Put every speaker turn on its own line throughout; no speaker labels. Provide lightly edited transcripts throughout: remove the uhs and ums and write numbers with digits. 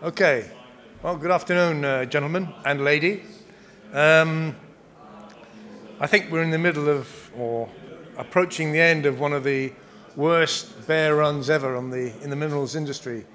Okay. Well, good afternoon, gentlemen and lady. I think we're in the middle of, or approaching the end of one of the worst bear runs ever in the minerals industry.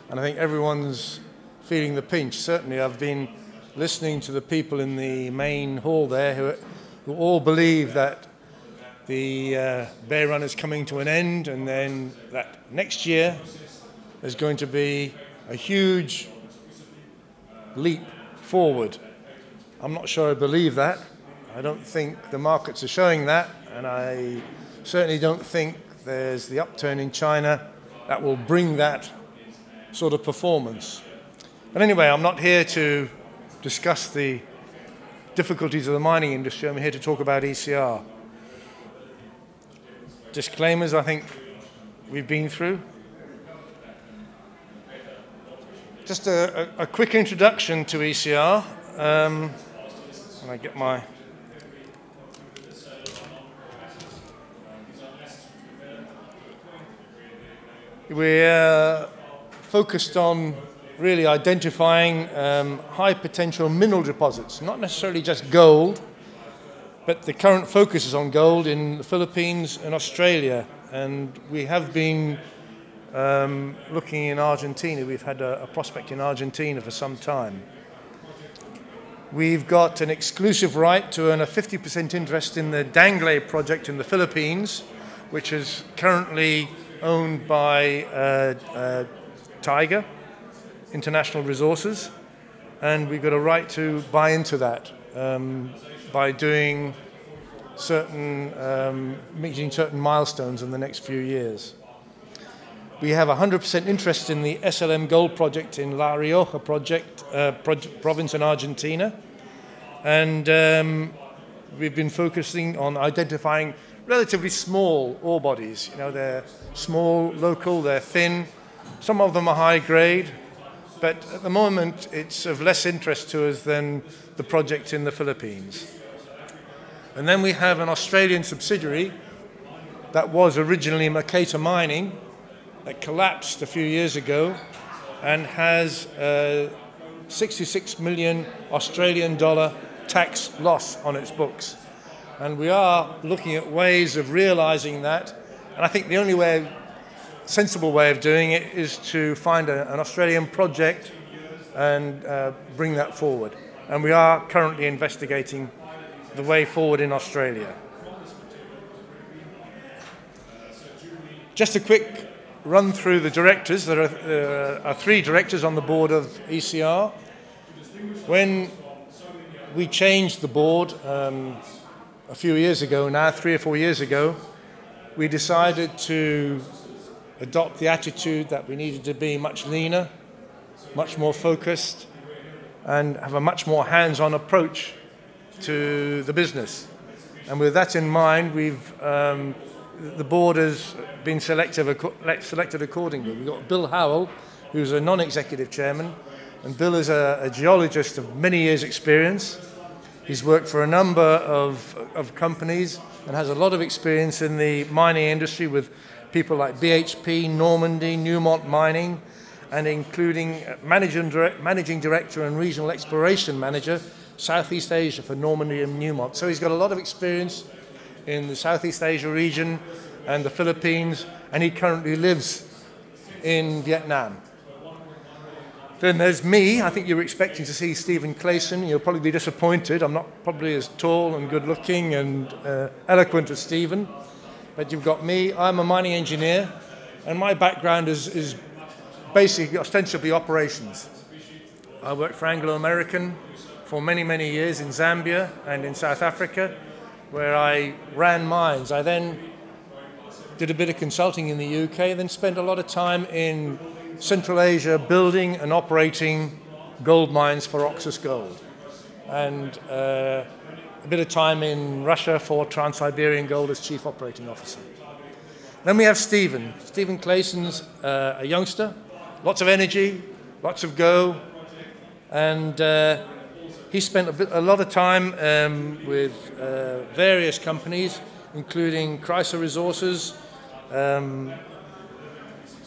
And I think everyone's feeling the pinch. Certainly, I've been listening to the people in the main hall there who all believe that the bear run is coming to an end, and then that next year there's going to be a huge leap forward. I'm not sure I believe that. I don't think the markets are showing that, and I certainly don't think there's the upturn in China that will bring that sort of performance. But anyway, I'm not here to discuss the difficulties of the mining industry. I'm here to talk about ECR. Disclaimers, I think we've been through. Just a quick introduction to ECR. When I get my... We're focused on really identifying high potential mineral deposits, not necessarily just gold, but the current focus is on gold in the Philippines and Australia. And we have been looking in Argentina. We've had a prospect in Argentina for some time. We've got an exclusive right to earn a 50% interest in the Dangle project in the Philippines, which is currently owned by Tiger International Resources, and we've got a right to buy into that by doing meeting certain milestones in the next few years. We have 100% interest in the SLM gold project in La Rioja province in Argentina, and we've been focusing on identifying relatively small ore bodies. You know, they're small, local, they're thin. Some of them are high grade, but at the moment it's of less interest to us than the project in the Philippines. And then we have an Australian subsidiary that was originally Mercator Mining, that collapsed a few years ago and has 66 million Australian dollar tax loss on its books. And we are looking at ways of realizing that. And I think the only sensible way of doing it is to find an Australian project and bring that forward. And we are currently investigating the way forward in Australia. Just a quick run through the directors. There are 3 directors on the board of ECR. When we changed the board a few years ago now, 3 or 4 years ago, we decided to adopt the attitude that we needed to be much leaner, much more focused, and have a much more hands-on approach to the business. And with that in mind, the board has been selected accordingly. We've got Bill Howell, who's a non-executive chairman, and Bill is a geologist of many years' experience. He's worked for a number of companies and has a lot of experience in the mining industry with people like BHP, Normandy, Newmont Mining, and including managing director and regional exploration manager, Southeast Asia for Normandy and Newmont. So he's got a lot of experience in the Southeast Asia region and the Philippines, and he currently lives in Vietnam. Then there's me. I think you were expecting to see Stephen Clayson. You'll probably be disappointed. I'm not probably as tall and good looking and eloquent as Stephen, but you've got me. I'm a mining engineer, and my background is basically ostensibly operations. I worked for Anglo American for many, many years in Zambia and in South Africa, where I ran mines. I then did a bit of consulting in the UK, then spent a lot of time in Central Asia building and operating gold mines for Oxus Gold, and a bit of time in Russia for Trans-Siberian Gold as Chief Operating Officer. Then we have Stephen. Stephen Clayson's a youngster, lots of energy, lots of go, and he spent a lot of time with various companies, including Chrysler Resources,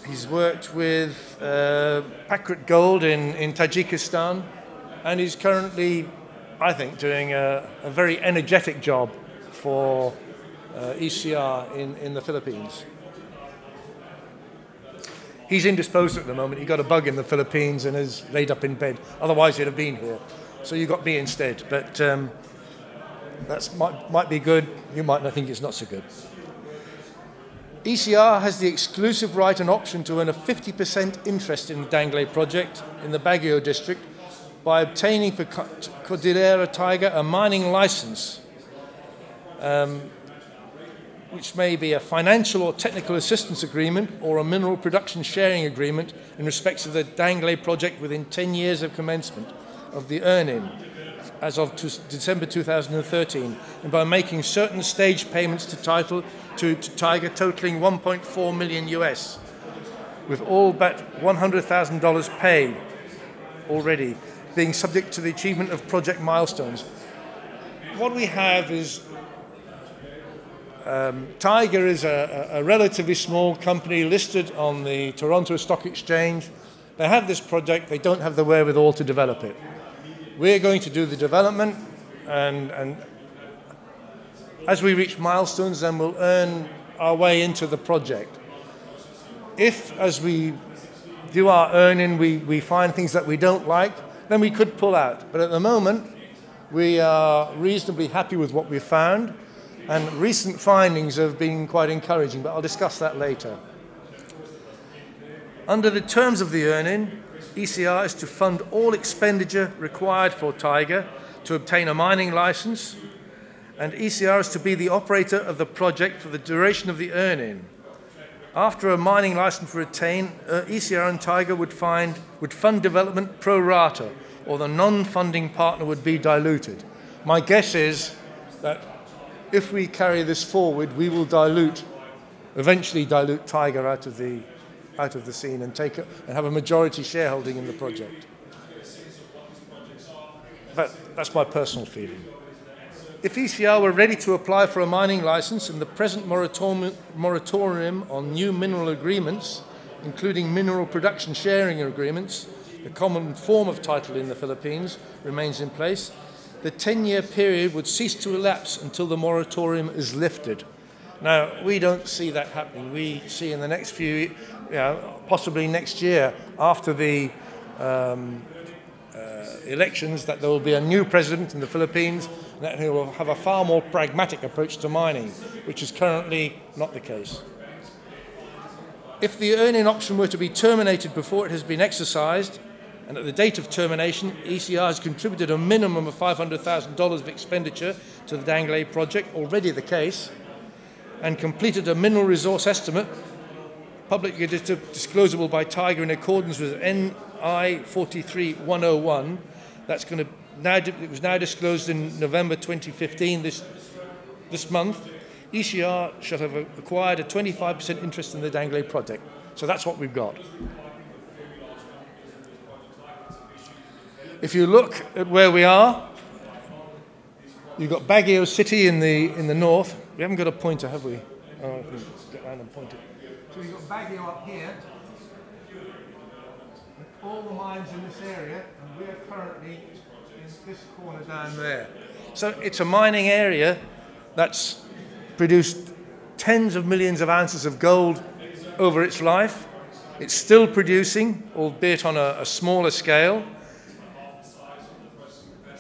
He's worked with Pakrat Gold in Tajikistan, and he's currently, I think, doing a very energetic job for ECR in the Philippines. He's indisposed at the moment. He got a bug in the Philippines and is laid up in bed. Otherwise, he'd have been here. So you got me instead. But that might be good. You might not think it's not so good. ECR has the exclusive right and option to earn a 50% interest in the Danglei project in the Baguio district by obtaining for Cordillera Tiger a mining license, which may be a financial or technical assistance agreement or a mineral production sharing agreement in respect of the Danglei project within 10 years of commencement of the earn-in as of December 2013, and by making certain stage payments to Tiger totaling 1.4 million US, with all but $100,000 paid already, being subject to the achievement of project milestones. What we have is Tiger is a relatively small company listed on the Toronto Stock Exchange. They have this project, they don't have the wherewithal to develop it. We're going to do the development, and as we reach milestones, then we'll earn our way into the project. If, as we do our earning, we find things that we don't like, then we could pull out. But at the moment, we are reasonably happy with what we've found, and recent findings have been quite encouraging, but I'll discuss that later. Under the terms of the earn-in, ECR is to fund all expenditure required for Tiger to obtain a mining license, and ECR is to be the operator of the project for the duration of the earn-in. After a mining license were attained, ECR and Tiger would fund development pro rata, or the non-funding partner would be diluted. My guess is that if we carry this forward, we will eventually dilute Tiger out of the scene and have a majority shareholding in the project. But that's my personal feeling. If ECR were ready to apply for a mining license and the present moratorium on new mineral agreements, including mineral production sharing agreements, the common form of title in the Philippines, remains in place, the 10-year period would cease to elapse until the moratorium is lifted. Now, we don't see that happening. We see in the next few, possibly next year, after the elections, that there will be a new president in the Philippines, and that he will have a far more pragmatic approach to mining, which is currently not the case. If the earn-in option were to be terminated before it has been exercised, and at the date of termination, ECR has contributed a minimum of $500,000 of expenditure to the Danglei project, already the case, and completed a mineral resource estimate, publicly disclosable by Tiger in accordance with NI 43101. It was now disclosed in November 2015, this month. ECR shall have acquired a 25% interest in the Danglei project. So that's what we've got. If you look at where we are, you've got Baguio City in the north. We haven't got a pointer, have we? Oh, I can get around and point it. So you've got Baguio up here, and all the mines in this area, and we're currently in this corner down there. So it's a mining area that's produced tens of millions of ounces of gold over its life. It's still producing, albeit on a smaller scale.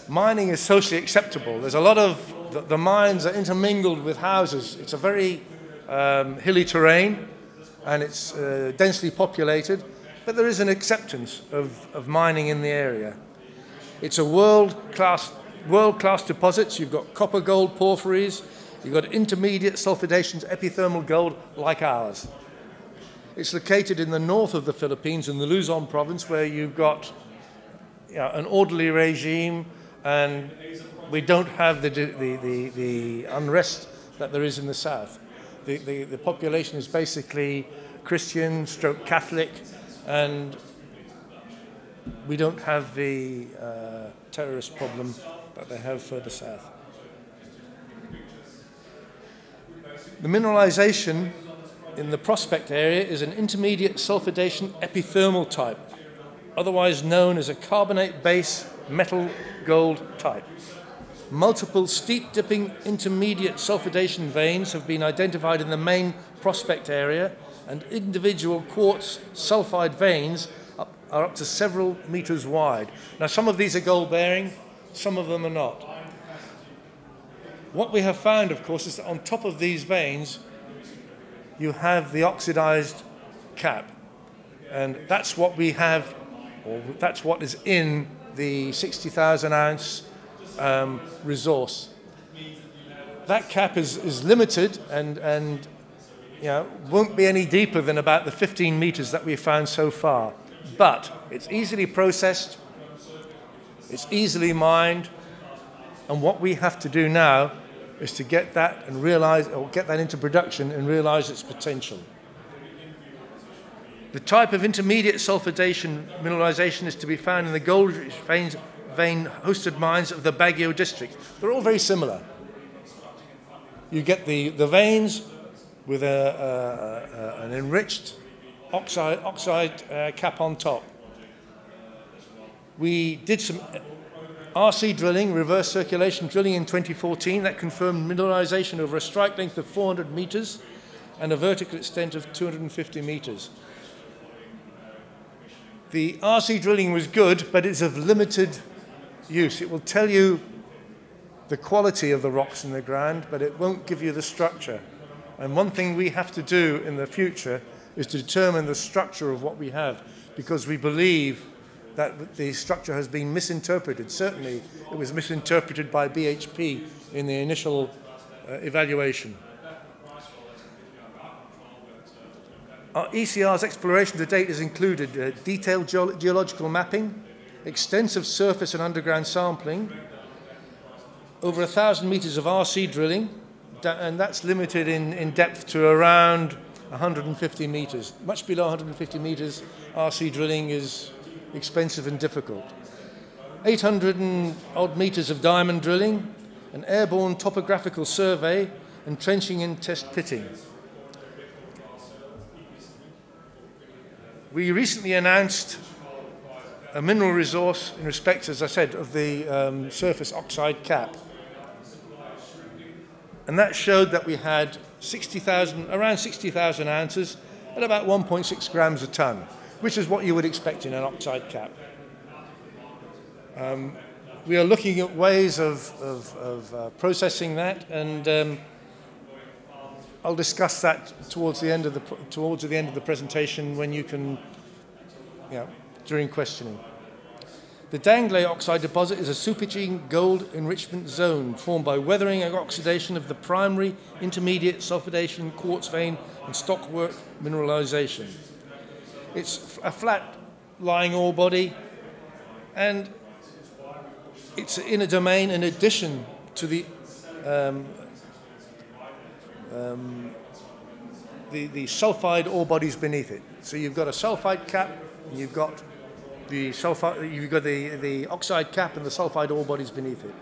Mining is socially acceptable. There's a lot of, the mines are intermingled with houses. It's a very hilly terrain, and it's densely populated, but there is an acceptance of mining in the area. It's a world-class deposits. You've got copper gold porphyries, you've got intermediate sulfidations, epithermal gold like ours. It's located in the north of the Philippines, in the Luzon province, where you've got an orderly regime, and we don't have the unrest that there is in the south. The population is basically Christian / Catholic, and we don't have the terrorist problem that they have further south. The mineralization in the prospect area is an intermediate sulfidation epithermal type, otherwise known as a carbonate base metal gold type. Multiple steep dipping intermediate sulfidation veins have been identified in the main prospect area, and individual quartz sulfide veins are up to several meters wide. Now, some of these are gold bearing, some of them are not. What we have found, of course, is that on top of these veins you have the oxidized cap, and that's what we have, or that's what is in the 60,000 ounce resource. That cap is limited and you know, won't be any deeper than about the 15 meters that we've found so far. But it's easily processed, it's easily mined, and what we have to do now is to get that and realize, or get that into production and realize its potential. The type of intermediate sulfidation mineralization is to be found in the gold-rich vein-hosted mines of the Baguio district. They're all very similar. You get the veins with an enriched oxide cap on top. We did some RC drilling, reverse circulation drilling in 2014 that confirmed mineralization over a strike length of 400 meters and a vertical extent of 250 meters. The RC drilling was good, but it's of limited use. It will tell you the quality of the rocks in the ground, but it won't give you the structure. And one thing we have to do in the future is to determine the structure of what we have, because we believe that the structure has been misinterpreted. Certainly, it was misinterpreted by BHP in the initial evaluation. Our ECR's exploration to date has included detailed geological mapping, extensive surface and underground sampling, over 1,000 meters of RC drilling, and that's limited in depth to around 150 meters. Much below 150 meters, RC drilling is expensive and difficult. 800 and odd meters of diamond drilling, an airborne topographical survey, and trenching and test pitting. We recently announced a mineral resource in respect, as I said, of the surface oxide cap. And that showed that we had around 60,000 ounces at about 1.6 grams a ton, which is what you would expect in an oxide cap. We are looking at ways of processing that, and I'll discuss that towards the end of the presentation when you can, during questioning. The Dangley oxide deposit is a supergene gold enrichment zone formed by weathering and oxidation of the primary, intermediate sulfidation, quartz vein, and stockwork mineralization. It's a flat-lying ore body, and it's in a domain in addition to the sulfide ore bodies beneath it. So you've got a sulfide cap, and you've got the oxide cap and the sulfide ore bodies beneath it.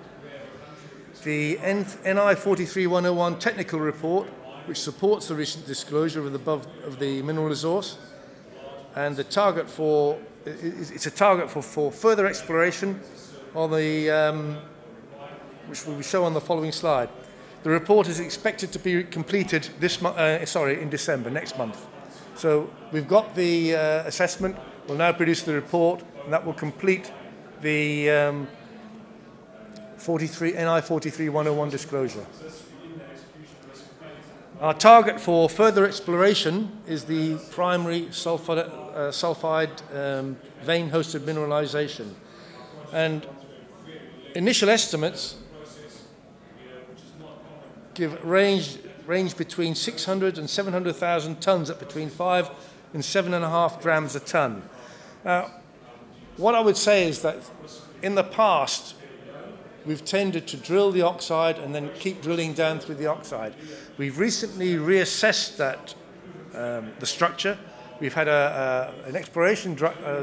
The NI 43101 technical report, which supports the recent disclosure of the mineral resource, and the target for it's a target for further exploration on the which we will show on the following slide. The report is expected to be completed in December, next month. So we've got the assessment. We'll now produce the report, and that will complete the NI 43101 disclosure. Our target for further exploration is the primary sulfide vein-hosted mineralization. And initial estimates range between 600 and 700,000 tons at between 5 and 7.5 grams a ton. Now, what I would say is that in the past, we've tended to drill the oxide and then keep drilling down through the oxide. We've recently reassessed that, the structure. We've had an exploration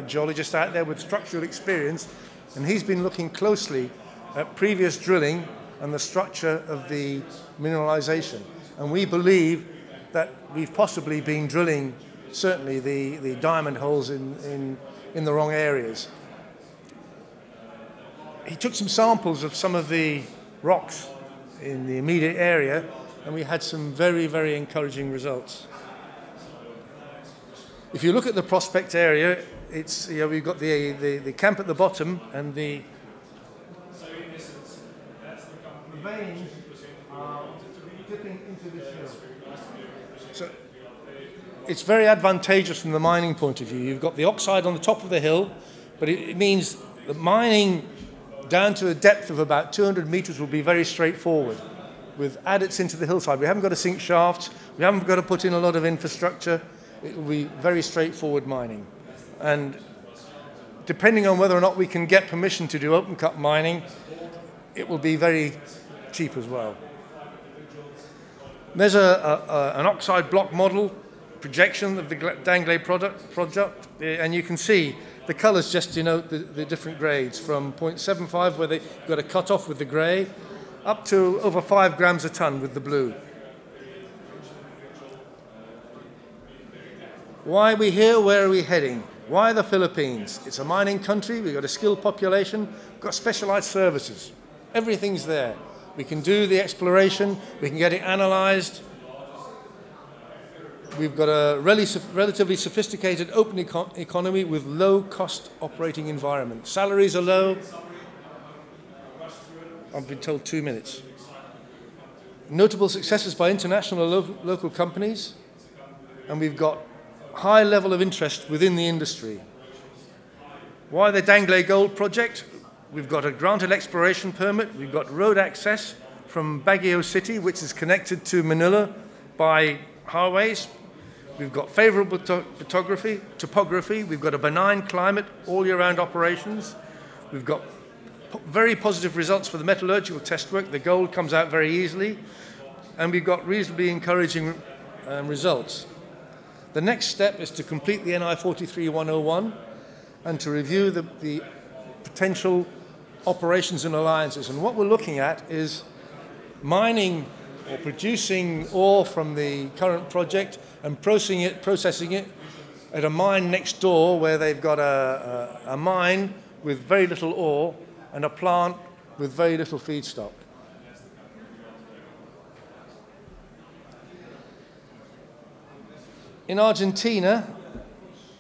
geologist out there with structural experience, and he's been looking closely at previous drilling and the structure of the mineralization. And we believe that we've possibly been drilling, certainly the diamond holes in the wrong areas. He took some samples of some of the rocks in the immediate area, and we had some very, very encouraging results. If you look at the prospect area, it's, we've got the camp at the bottom, and the veins are dipping into this hill. So it's very advantageous from the mining point of view. You've got the oxide on the top of the hill, but it means that mining down to a depth of about 200 meters will be very straightforward with adits into the hillside. We haven't got to sink shafts. We haven't got to put in a lot of infrastructure. It will be very straightforward mining. And depending on whether or not we can get permission to do open cut mining, it will be very cheap as well. There's an oxide block model projection of the Danglais project, and you can see the colours just denote the different grades from 0.75, where they've got a cut-off with the grey, up to over 5 grams a tonne with the blue. Why are we here? Where are we heading? Why the Philippines? It's a mining country, we've got a skilled population, we've got specialised services. Everything's there. We can do the exploration, we can get it analysed. We've got a relatively sophisticated open economy with low-cost operating environment. Salaries are low. I've been told 2 minutes. Notable successes by international local companies, and we've got high level of interest within the industry. Why the Danglais Gold Project? We've got a granted exploration permit. We've got road access from Baguio City, which is connected to Manila by highways. We've got favourable topography. We've got a benign climate, all year-round operations. We've got very positive results for the metallurgical test work. The gold comes out very easily. And we've got reasonably encouraging results. The next step is to complete the NI 43-101 and to review the potential operations and alliances. And what we're looking at is mining or producing ore from the current project and processing it at a mine next door where they've got a mine with very little ore and a plant with very little feedstock. In Argentina,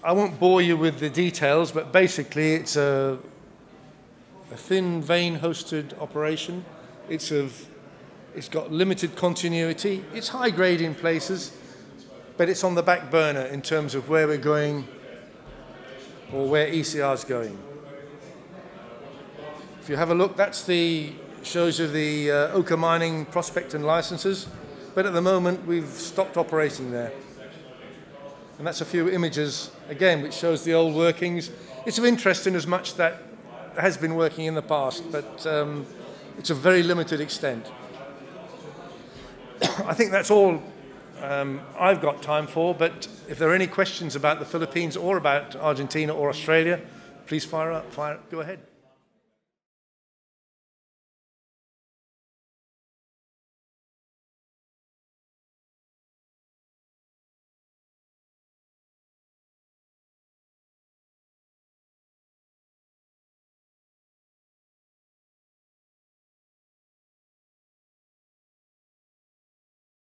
I won't bore you with the details, but basically it's a thin vein hosted operation. It's got limited continuity. It's high grade in places, but it's on the back burner in terms of where we're going or where ECR is going. If you have a look, that's shows you the Oka mining prospect and licenses, but at the moment we've stopped operating there. And that's a few images, again, which shows the old workings. It's of interest in as much that has been working in the past, but it's a very limited extent. I think that's all I've got time for, but if there are any questions about the Philippines or about Argentina or Australia, please go ahead.